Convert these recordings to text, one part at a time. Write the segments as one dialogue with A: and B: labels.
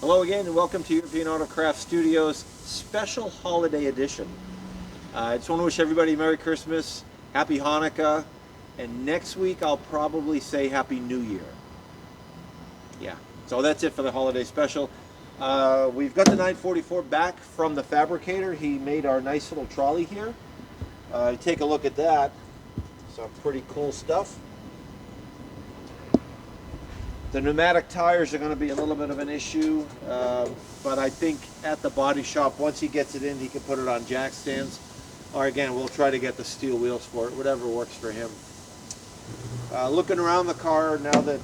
A: Hello again and welcome to European Autocraft Studios special holiday edition. I just want to wish everybody Merry Christmas, Happy Hanukkah, and next week I'll probably say Happy New Year. Yeah, so that's it for the holiday special. We've got the 944 back from the fabricator. He made our nice little trolley here. Take a look at that. Some pretty cool stuff. The pneumatic tires are going to be a little bit of an issue, but I think at the body shop, once he gets it in, he can put it on jack stands. Or again, we'll try to get the steel wheels for it, whatever works for him. Looking around the car now that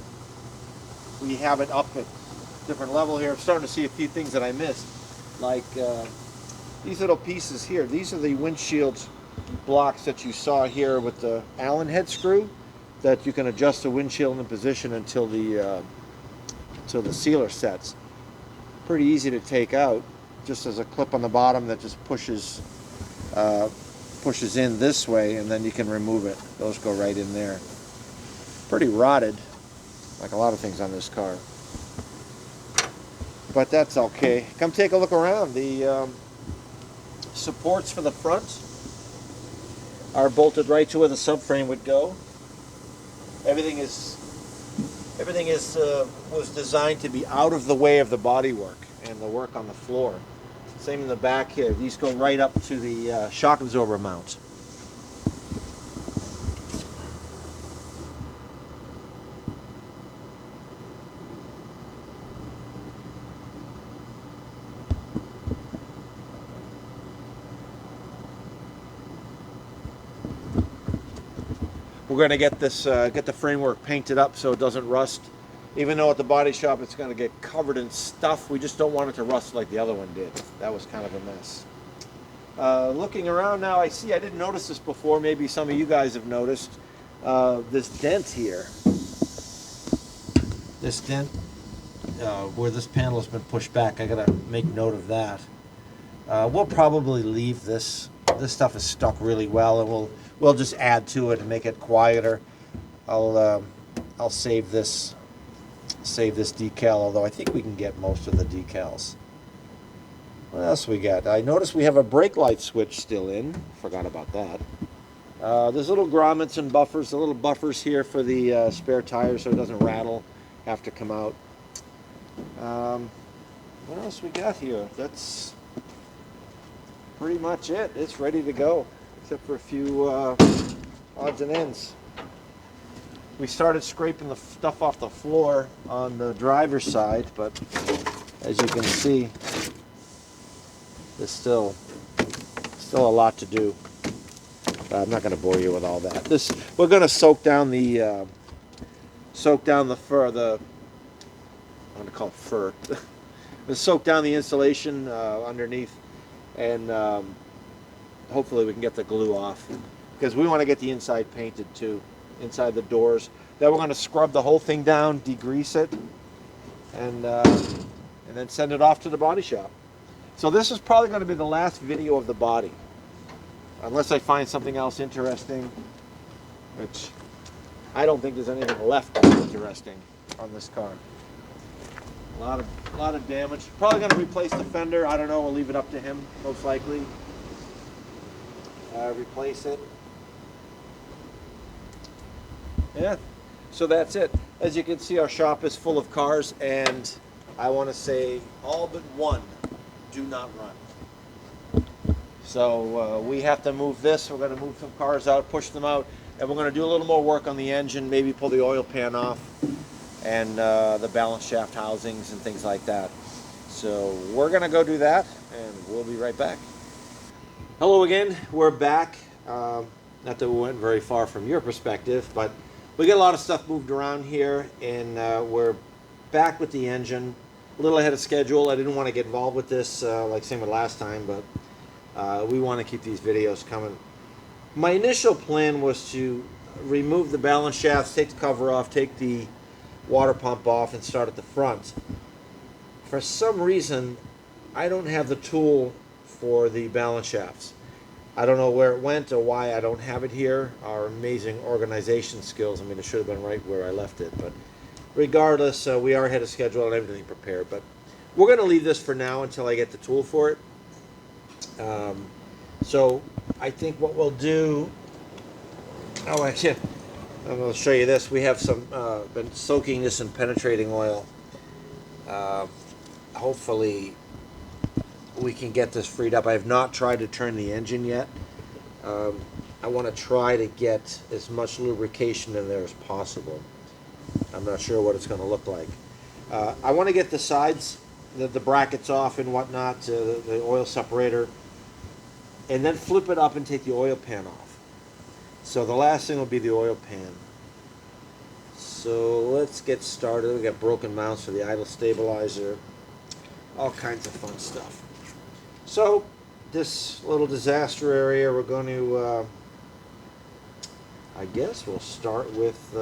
A: we have it up at a different level here, I'm starting to see a few things that I missed. Like these little pieces here. These are the windshield blocks that you saw here with the Allen head screw, that you can adjust the windshield in position until the sealer sets. Pretty easy to take out. Just as a clip on the bottom that just pushes in this way, and then you can remove it. Those go right in there. Pretty rotted, like a lot of things on this car, but that's okay. Come take a look around. The supports for the front are bolted right to where the subframe would go. Everything was designed to be out of the way of the bodywork and the work on the floor. Same in the back here. These go right up to the shock absorber mount. We're going to get this, get the framework painted up so it doesn't rust. Even though at the body shop it's going to get covered in stuff, we just don't want it to rust like the other one did. That was kind of a mess. Looking around now, I didn't notice this before. Maybe some of you guys have noticed this dent here. This dent where this panel has been pushed back. I got to make note of that. We'll probably leave this. This stuff is stuck really well, and we'll just add to it and make it quieter. I'll save this decal, although I think we can get most of the decals. What else we got? I noticed we have a brake light switch still in. Forgot about that. There's little grommets and buffers, the little buffers here for the spare tires so it doesn't rattle, have to come out. What else we got here? That's pretty much it. It's ready to go, except for a few odds and ends. We started scraping the stuff off the floor on the driver's side, but as you can see, there's still a lot to do. I'm not going to bore you with all that. We're going to soak down the fur. I'm going to call it fur. We'll soak down the insulation underneath, and hopefully we can get the glue off, because we want to get the inside painted too, inside the doors. Then we're going to scrub the whole thing down, degrease it, and then send it off to the body shop. So this is probably going to be the last video of the body, unless I find something else interesting, which I don't think there's anything left that's interesting on this car. A lot of damage. Probably going to replace the fender. I don't know. We'll leave it up to him, most likely. Replace it. Yeah. So that's it. As you can see, our shop is full of cars, and I want to say all but one do not run. So we have to move this. We're going to move some cars out, push them out, and we're going to do a little more work on the engine, maybe pull the oil pan off, and the balance shaft housings and things like that. So we're going to go do that, and we'll be right back. Hello again. We're back. Not that we went very far from your perspective, but we get a lot of stuff moved around here, and we're back with the engine. A little ahead of schedule. I didn't want to get involved with this like same with last time, but we want to keep these videos coming. My initial plan was to remove the balance shafts, take the cover off, take the water pump off, and start at the front. For some reason, I don't have the tool for the balance shafts. I don't know where it went or why I don't have it here. Our amazing organization skills. I mean, it should have been right where I left it. But regardless, we are ahead of schedule and everything prepared. But We're going to leave this for now until I get the tool for it. So I think what we'll do, oh, actually, I'm going to show you this. We have some, been soaking this in penetrating oil. Hopefully we can get this freed up. I have not tried to turn the engine yet. I want to try to get as much lubrication in there as possible. I'm not sure what it's going to look like. I want to get the sides, the brackets off and whatnot, the oil separator, and then flip it up and take the oil pan off. So the last thing will be the oil pan. So let's get started. We got broken mounts for the idle stabilizer, all kinds of fun stuff. So this little disaster area, we're going to, I guess we'll start with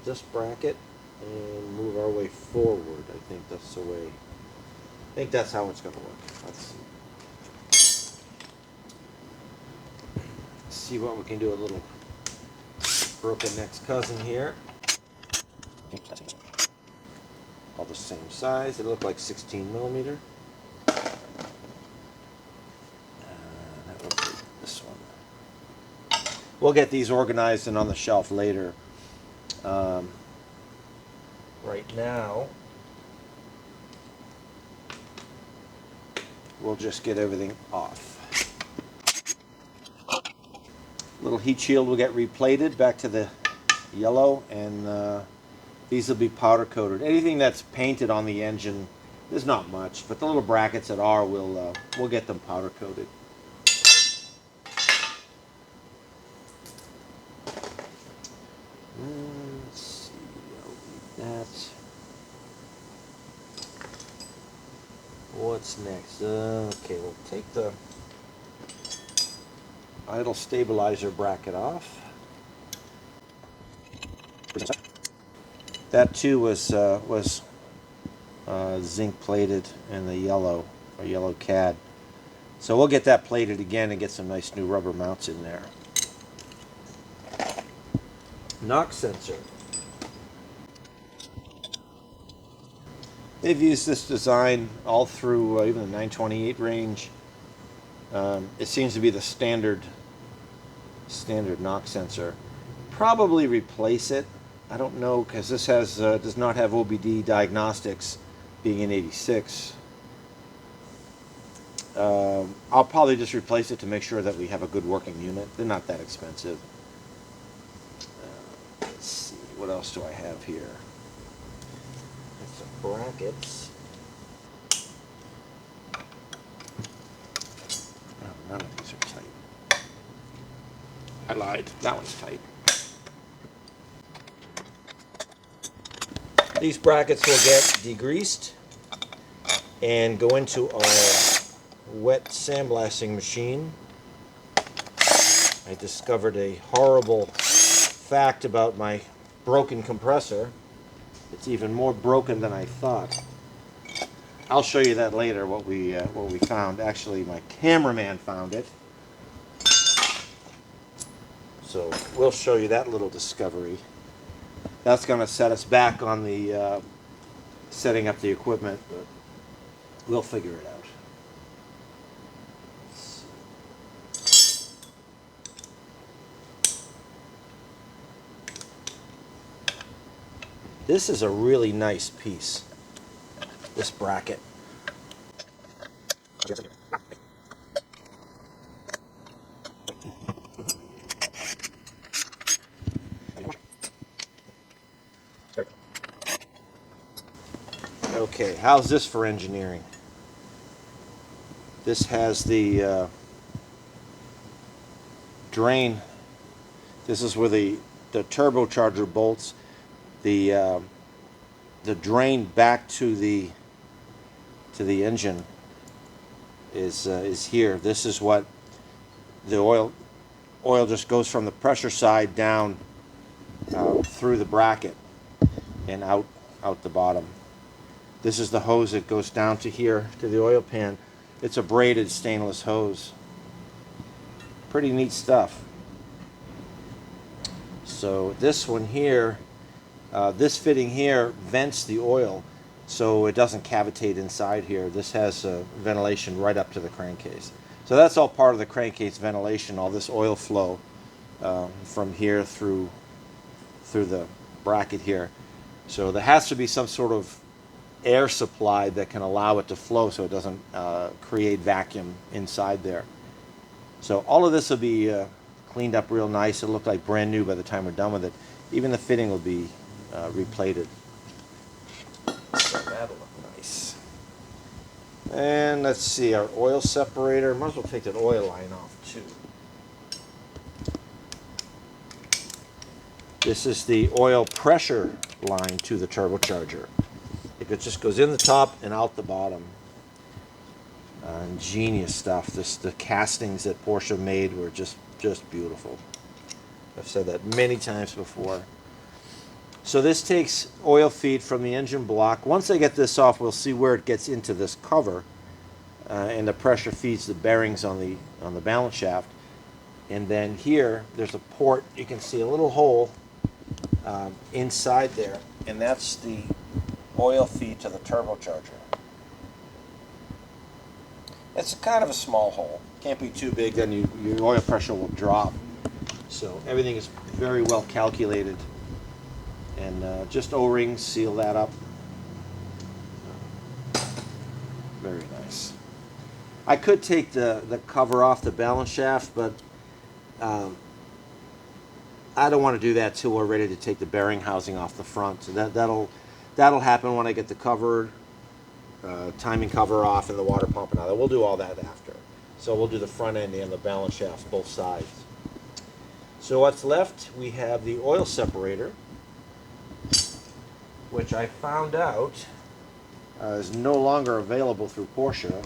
A: this bracket and move our way forward. I think that's the way. I think that's how it's going to work. Let's see what we can do. A little broken next cousin here. All the same size. It looked like 16 millimeter. That looks like this one. We'll get these organized and on the shelf later. Right now, we'll just get everything off. Little heat shield will get replated back to the yellow, and these will be powder coated. Anything that's painted on the engine, there's not much, but the little brackets that are, we'll get them powder coated. Let's see, I'll leave that. What's next? Okay, we'll take the idle stabilizer bracket off. That too was zinc plated in the yellow, or yellow cad. So we'll get that plated again and get some nice new rubber mounts in there. Knock sensor. They've used this design all through even the 928 range. It seems to be the standard knock sensor. Probably replace it. I don't know, because this has does not have OBD diagnostics, being in 86. I'll probably just replace it to make sure that we have a good working unit. They're not that expensive. Let's see, what else do I have here? Some brackets. Oh, none of these are tight. I lied. That one's tight. These brackets will get degreased and go into our wet sandblasting machine. I discovered a horrible fact about my broken compressor. It's even more broken than I thought. I'll show you that later, what we found. Actually, my cameraman found it. So we'll show you that little discovery. That's going to set us back on the setting up the equipment, but we'll figure it out. This is a really nice piece, this bracket. Okay, how's this for engineering? This has the drain. This is where the turbocharger bolts. The drain back to the engine is here. This is what the oil just goes from the pressure side down through the bracket and out the bottom. This is the hose that goes down to here to the oil pan. It's a braided stainless hose. Pretty neat stuff. So this one here This fitting here vents the oil so it doesn't cavitate inside here. This has ventilation right up to the crankcase. So that's all part of the crankcase ventilation, all this oil flow from here through the bracket here. So there has to be some sort of air supply that can allow it to flow so it doesn't create vacuum inside there. So all of this will be cleaned up real nice. It'll look like brand new by the time we're done with it. Even the fitting will be replated. So that'll look nice. And let's see, our oil separator. Might as well take that oil line off too. This is the oil pressure line to the turbocharger. It just goes in the top and out the bottom. Ingenious stuff. The castings that Porsche made were just beautiful. I've said that many times before. So this takes oil feed from the engine block. Once I get this off, we'll see where it gets into this cover, and the pressure feeds the bearings on the balance shaft. And then here, there's a port. You can see a little hole inside there, and that's the oil feed to the turbocharger. It's kind of a small hole. Can't be too big, then your oil pressure will drop. So everything is very well calculated. And just O-rings seal that up. Very nice. I could take the cover off the balance shaft, but I don't want to do that till we're ready to take the bearing housing off the front. So that'll happen when I get the cover, timing cover off and the water pump and all that. We'll do all that after. So we'll do the front end and the balance shafts, both sides. So what's left? We have the oil separator, which I found out is no longer available through Porsche.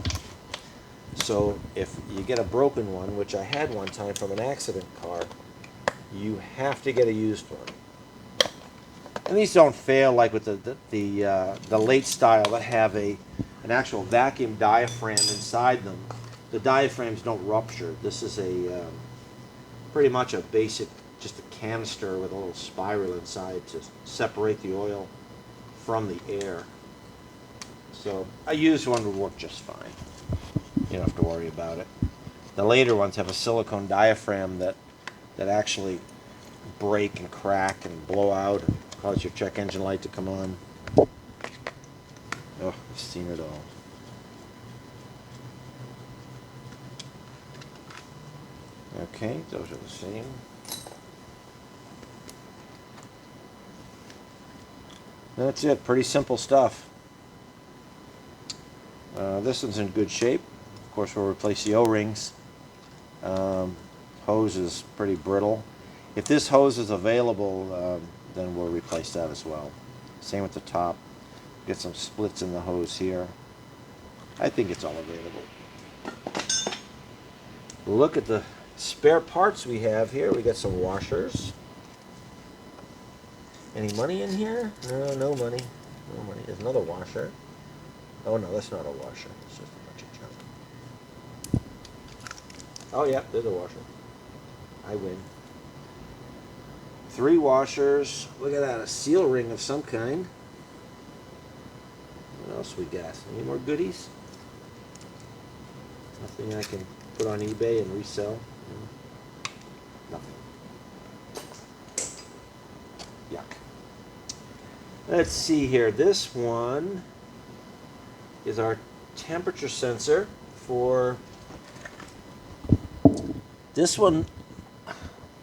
A: So if you get a broken one, which I had one time from an accident car, you have to get a used one. And these don't fail like with the late style that have an actual vacuum diaphragm inside them. The diaphragms don't rupture. This is a pretty much a basic, just a canister with a little spiral inside to separate the oil from the air. So a used one would work just fine. You don't have to worry about it. The later ones have a silicone diaphragm that actually break and crack and blow out and cause your check engine light to come on. Oh, I've seen it all. Okay, those are the same. That's it, pretty simple stuff. This one's in good shape. Of course, we'll replace the O-rings. Hose is pretty brittle. If this hose is available, then we'll replace that as well. Same with the top. Get some splits in the hose here. I think it's all available. Look at the spare parts we have here. We got some washers. Any money in here? No, no money. No money. There's another washer. Oh no, that's not a washer. It's just a bunch of junk. Oh yeah, there's a washer. I win. 3 washers. Look at that, a seal ring of some kind. What else we got? Any more goodies? Nothing I can put on eBay and resell? Nothing. Yuck. Let's see here. This one is our temperature sensor for this one.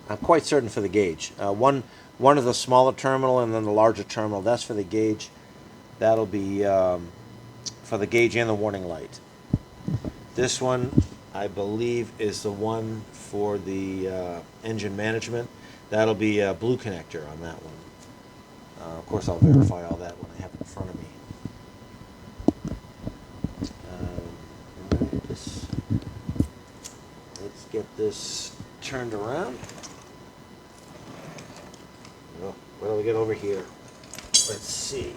A: I'm quite certain for the gauge. One of the smaller terminal and then the larger terminal. That's for the gauge. That'll be for the gauge and the warning light. This one, I believe, is the one for the engine management. That'll be a blue connector on that one. Of course, I'll verify all that when I have it in front of me. Let's get this turned around. Oh, what do we get over here? Let's see.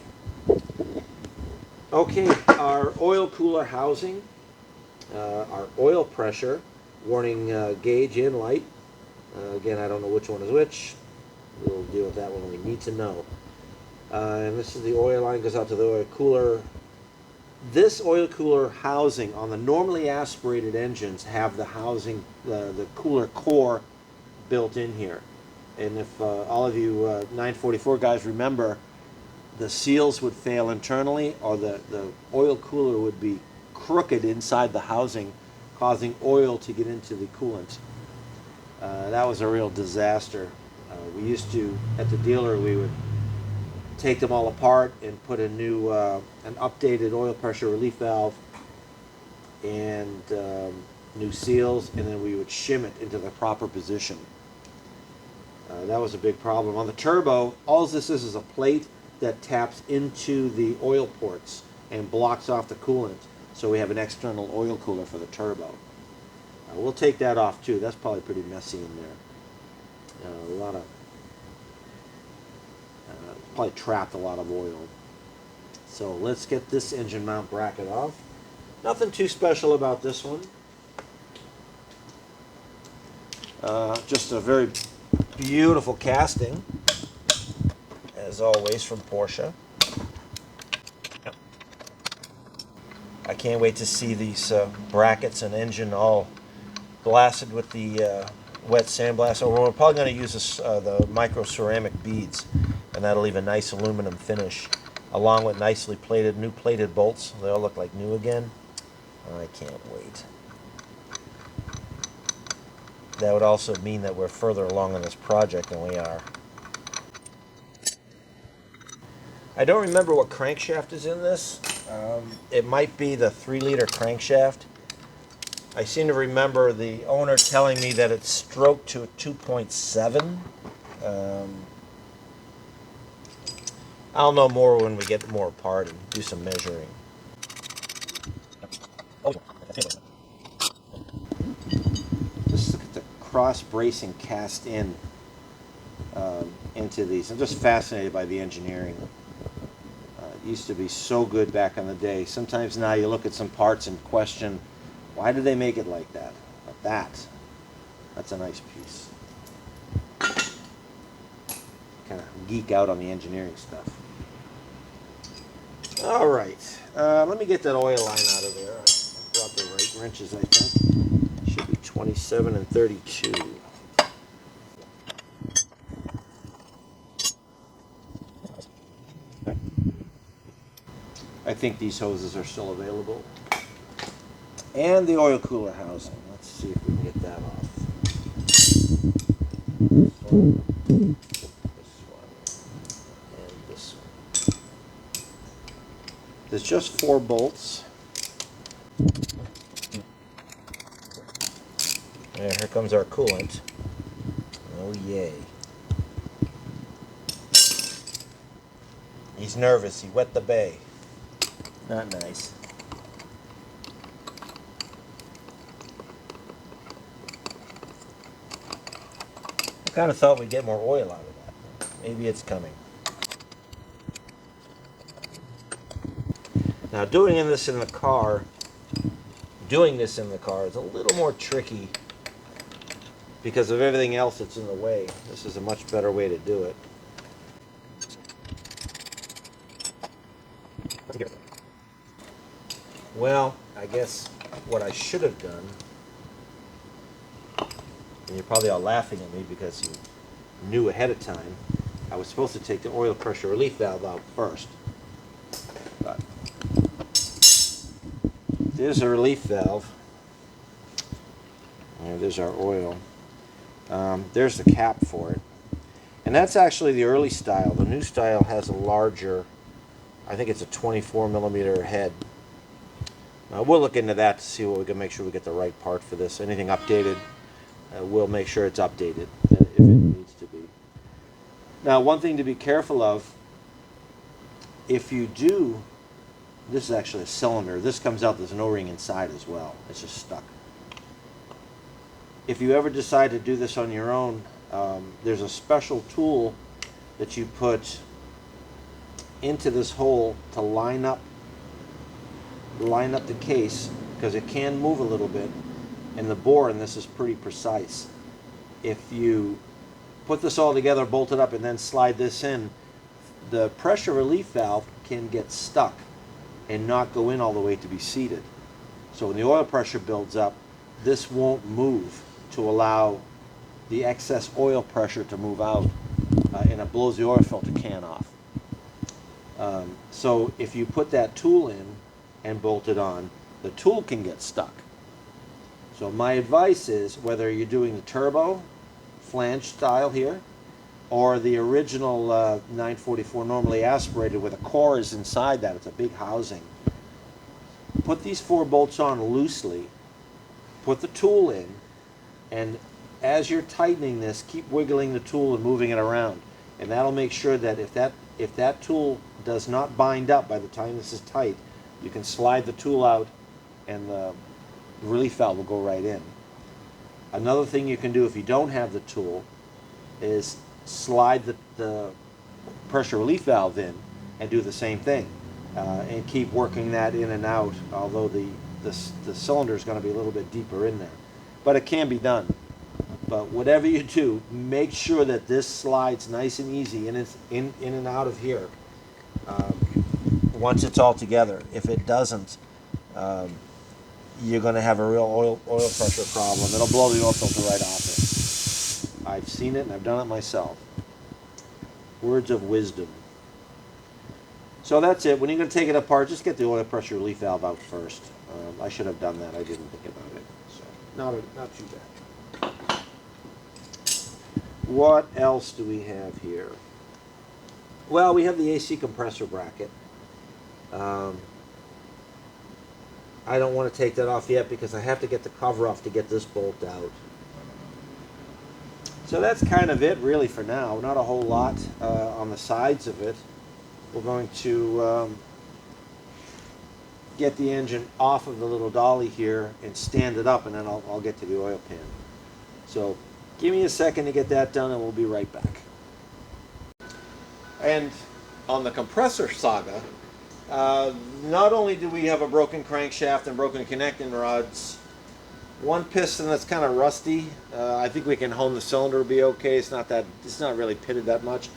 A: Okay, our oil cooler housing, our oil pressure, warning gauge and light. Again, I don't know which one is which. We'll deal with that when we need to know. And this is the oil line, goes out to the oil cooler. This oil cooler housing on the normally aspirated engines have the housing, the cooler core built in here. And if all of you 944 guys remember, the seals would fail internally, or the oil cooler would be crooked inside the housing, causing oil to get into the coolant. That was a real disaster. We used to, at the dealer, we would take them all apart and put a new, an updated oil pressure relief valve and new seals, and then we would shim it into the proper position. That was a big problem. On the turbo, all this is a plate that taps into the oil ports and blocks off the coolant, so we have an external oil cooler for the turbo. We'll take that off too. That's probably pretty messy in there. A lot of probably trapped a lot of oil. So let's get this engine mount bracket off. Nothing too special about this one. Just a very beautiful casting, as always, from Porsche. I can't wait to see these brackets and engine all blasted with the wet sandblast. We're probably going to use this, the micro ceramic beads, and that'll leave a nice aluminum finish, along with nicely plated, new plated bolts. They all look like new again. I can't wait. That would also mean that we're further along in this project than we are. I don't remember what crankshaft is in this. It might be the 3-liter crankshaft. I seem to remember the owner telling me that it's stroked to a 2.7. I'll know more when we get more apart and do some measuring. Just look at the cross bracing cast in into these. I'm just fascinated by the engineering. It used to be so good back in the day. Sometimes now you look at some parts and question, why did they make it like that? But that's a nice piece. Kind of geek out on the engineering stuff. All right, let me get that oil line out of there. I brought the right wrenches, I think. Should be 27 and 32. I think these hoses are still available. And the oil cooler housing. Let's see if we can get that off. This one, and this one. There's just 4 bolts. There, here comes our coolant. Oh yay. He's nervous. He wet the bay. Not nice. I kind of thought we'd get more oil out of that. Maybe it's coming. Now doing this in the car is a little more tricky because of everything else that's in the way. This is a much better way to do it. Well, I guess what I should have done, and you're probably all laughing at me because you knew ahead of time, I was supposed to take the oil pressure relief valve out first. But there's a relief valve. And there's our oil. There's the cap for it. And that's actually the early style. The new style has a larger, I think it's a 24 millimeter head. We'll look into that to see what we can make sure we get the right part for this. Anything updated, we'll make sure it's updated if it needs to be. Now, one thing to be careful of, if you do, this is actually a cylinder. This comes out, there's an O-ring inside as well. It's just stuck. If you ever decide to do this on your own, there's a special tool that you put into this hole to line up the case, because it can move a little bit, and the bore in this is pretty precise. If you put this all together, bolt it up, and then slide this in, the pressure relief valve can get stuck and not go in all the way to be seated. So when the oil pressure builds up, this won't move to allow the excess oil pressure to move out, and it blows the oil filter can off. So if you put that tool in and bolt it on, the tool can get stuck. So my advice is, whether you're doing the turbo flange style here or the original 944 normally aspirated where the core is inside that, it's a big housing, put these 4 bolts on loosely, put the tool in, and as you're tightening this, keep wiggling the tool and moving it around. And that'll make sure that if that tool does not bind up by the time this is tight, you can slide the tool out and the relief valve will go right in. Another thing you can do if you don't have the tool is slide the pressure relief valve in and do the same thing, and keep working that in and out, although the cylinder is going to be a little bit deeper in there. But it can be done. But whatever you do, make sure that this slides nice and easy in and out of here once it's all together. If it doesn't, you're going to have a real oil pressure problem. It'll blow the oil filter right off it. I've seen it and I've done it myself. Words of wisdom. So that's it. When you're going to take it apart, just get the oil pressure relief valve out first. I should have done that. I didn't think about it. So not too bad. What else do we have here? Well, we have the AC compressor bracket. I don't want to take that off yet because I have to get the cover off to get this bolt out. So that's kind of it really for now. Not a whole lot on the sides of it. We're going to get the engine off of the little dolly here and stand it up, and then I'll get to the oil pan. So give me a second to get that done and we'll be right back. And on the compressor saga, not only do we have a broken crankshaft and broken connecting rods, one piston that's kind of rusty. I think we can hone the cylinder, will be okay. It's not really pitted that much.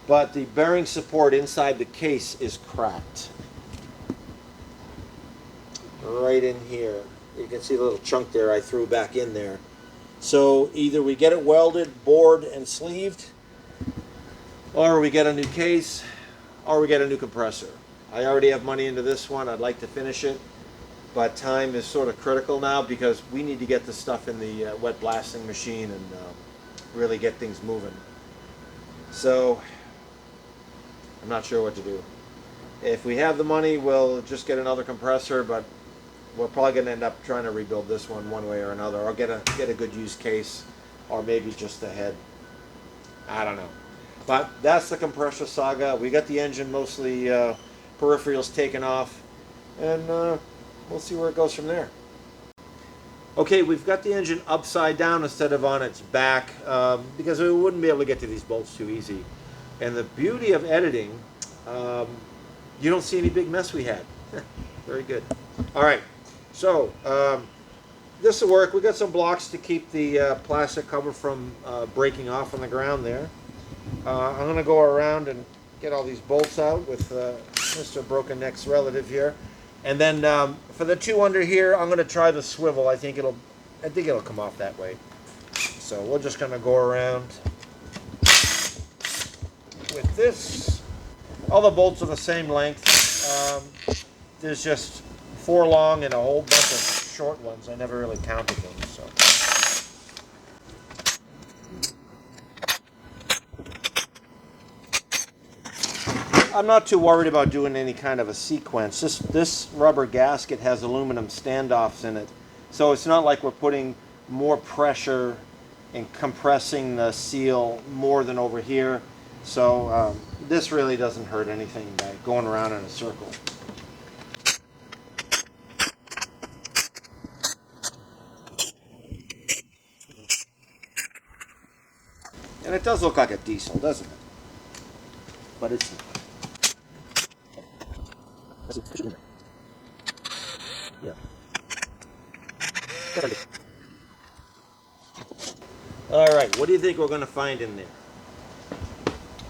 A: But the bearing support inside the case is cracked. Right in here. You can see the little chunk there I threw back in there. So either we get it welded, bored, and sleeved, or we get a new case, or we get a new compressor. I already have money into this one. I'd like to finish it, but time is sort of critical now because we need to get the stuff in the wet blasting machine and really get things moving. So I'm not sure what to do. If we have the money, we'll just get another compressor, but we're probably going to end up trying to rebuild this one way or another, or get a good used case, or maybe just the head. I don't know. But that's the compressor saga. We got the engine mostly peripherals taken off, and we'll see where it goes from there. Okay, we've got the engine upside down instead of on its back because we wouldn't be able to get to these bolts too easy. And the beauty of editing, you don't see any big mess we had. Very good. All right. So this will work. We got some blocks to keep the plastic cover from breaking off on the ground there. I'm going to go around and get all these bolts out with Mr. Broken Neck's relative here, and then for the two under here, I'm going to try the swivel. I think it'll come off that way. So we're just going to go around with this. All the bolts are the same length. There's just 4 long and a whole bunch of short ones. I never really counted them. So. I'm not too worried about doing any kind of a sequence. This rubber gasket has aluminum standoffs in it, so it's not like we're putting more pressure and compressing the seal more than over here. So this really doesn't hurt anything by going around in a circle. And it does look like a diesel, doesn't it? But it's not. Yeah. All right, what do you think we're going to find in there?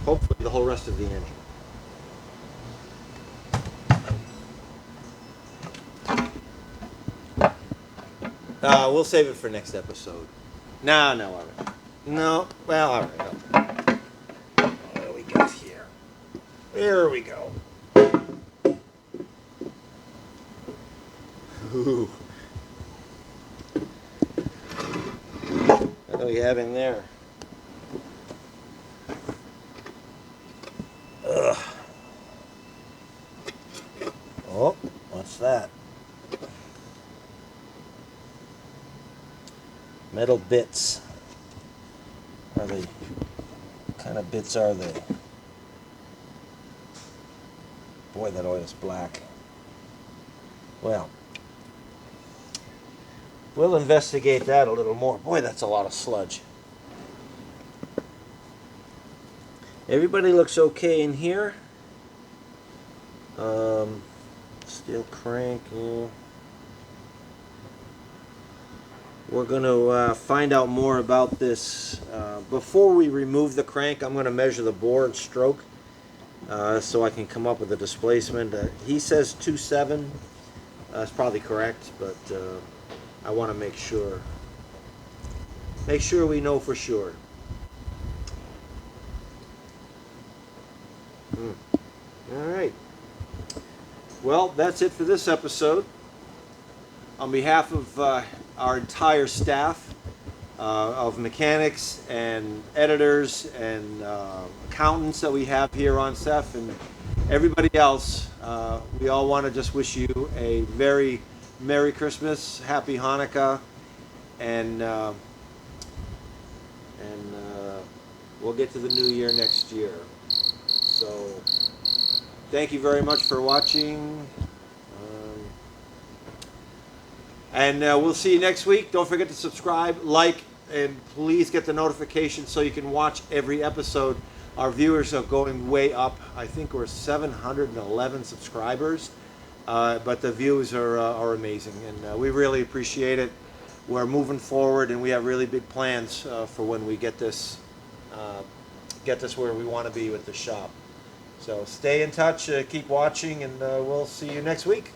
A: Hopefully the whole rest of the engine. We'll save it for next episode. No, all right. No, well, all right. What do we got here? There we go. Ooh. What do we have in there? Ugh. Oh, what's that? Metal bits. Are they? What kind of bits are they? Boy, that oil's black. Well, we'll investigate that a little more. Boy, that's a lot of sludge. Everybody looks okay in here. Steel crank. Yeah. We're going to find out more about this. Before we remove the crank, I'm going to measure the bore and stroke so I can come up with a displacement. He says 2.7. That's probably correct, but I want to make sure. Make sure we know for sure. All right. Well, that's it for this episode. On behalf of our entire staff of mechanics and editors and accountants that we have here on SEF and everybody else, we all want to just wish you a very Merry Christmas, Happy Hanukkah, and we'll get to the new year next year. So thank you very much for watching. And we'll see you next week. Don't forget to subscribe, like, and please get the notification so you can watch every episode. Our viewers are going way up. I think we're 711 subscribers, but the views are amazing, and we really appreciate it. We're moving forward, and we have really big plans for when we get this where we want to be with the shop. So stay in touch, keep watching, and we'll see you next week.